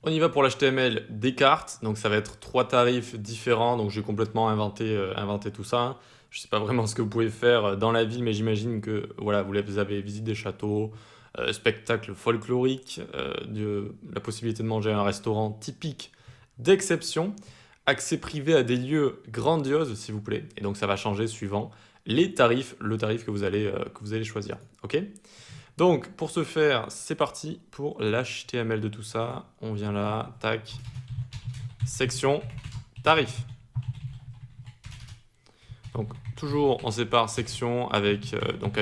On y va pour l'HTML des cartes, donc ça va être 3 tarifs différents, donc j'ai complètement inventé tout ça, hein. Je ne sais pas vraiment ce que vous pouvez faire dans la ville, mais j'imagine que voilà, vous avez visite des châteaux, spectacle folklorique, la possibilité de manger à un restaurant typique d'exception, accès privé à des lieux grandioses s'il vous plaît, et donc ça va changer suivant les tarifs, le tarif que vous allez choisir, ok? Donc, pour ce faire, c'est parti pour l'HTML de tout ça. On vient là, tac, section, tarif. Donc, toujours, on sépare section avec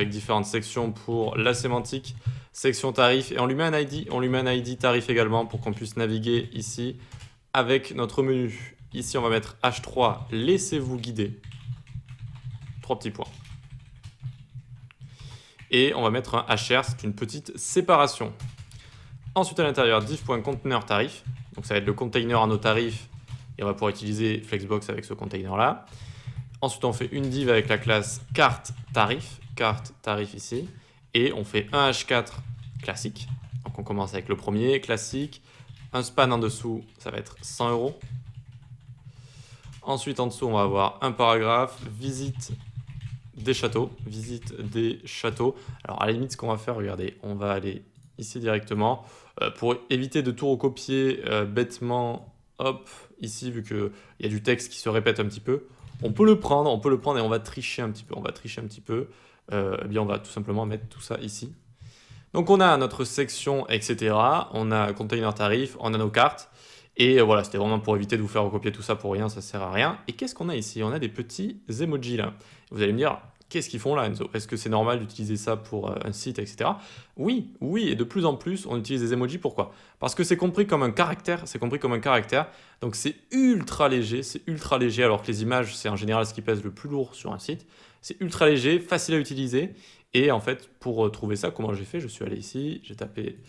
différentes sections pour la sémantique, section tarif, et on lui met un ID, tarif également pour qu'on puisse naviguer ici avec notre menu. Ici, on va mettre H3, laissez-vous guider. 3 petits points. Et on va mettre un HR, c'est une petite séparation. Ensuite, à l'intérieur, div.container tarif. Donc, ça va être le container à nos tarifs. Et on va pouvoir utiliser Flexbox avec ce container-là. Ensuite, on fait une div avec la classe carte tarif ici. Et on fait un H4 classique. Donc, on commence avec le premier, classique. Un span en dessous, ça va être 100 €. Ensuite, en dessous, on va avoir un paragraphe, visite des châteaux. Alors, à la limite, ce qu'on va faire, regardez, on va aller ici directement. Pour éviter de tout recopier bêtement, hop, ici, vu qu'il y a du texte qui se répète un petit peu, on peut le prendre et on va tricher un petit peu. Eh bien, on va tout simplement mettre tout ça ici. Donc, on a notre section, etc. On a container tarif, on a nos cartes. Et voilà, c'était vraiment pour éviter de vous faire recopier tout ça pour rien, ça sert à rien. Et qu'est-ce qu'on a ici? On a des petits emojis là. Vous allez me dire, qu'est-ce qu'ils font là, Enzo? Est-ce que c'est normal d'utiliser ça pour un site, etc. Oui, et de plus en plus, on utilise des emojis. Pourquoi? Parce que c'est compris comme un caractère, donc c'est ultra léger, alors que les images, c'est en général ce qui pèse le plus lourd sur un site. C'est ultra léger, facile à utiliser, et en fait, pour trouver ça, comment j'ai fait? Je suis allé ici, j'ai tapé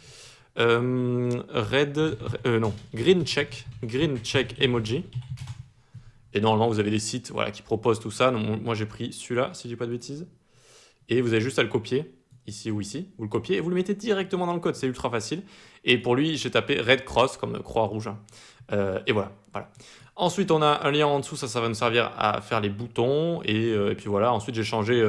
green check emoji. Et normalement, vous avez des sites voilà, qui proposent tout ça. Donc, moi, j'ai pris celui-là, si je dis pas de bêtises. Et vous avez juste à le copier, ici ou ici. Vous le copiez et vous le mettez directement dans le code. C'est ultra facile. Et pour lui, j'ai tapé red cross, comme croix rouge. Et voilà. Ensuite, on a un lien en dessous. Ça va nous servir à faire les boutons. Et puis voilà. Ensuite, j'ai changé,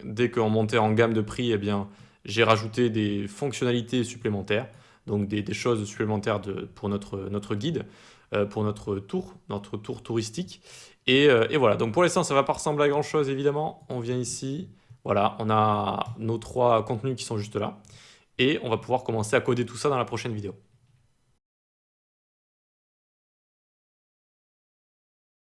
dès qu'on montait en gamme de prix, eh bien, j'ai rajouté des fonctionnalités supplémentaires. Donc, des choses supplémentaires pour notre guide. Pour notre tour touristique. Et voilà, donc pour l'instant, ça ne va pas ressembler à grand-chose, évidemment. On vient ici, voilà, on a nos 3 contenus qui sont juste là. Et on va pouvoir commencer à coder tout ça dans la prochaine vidéo.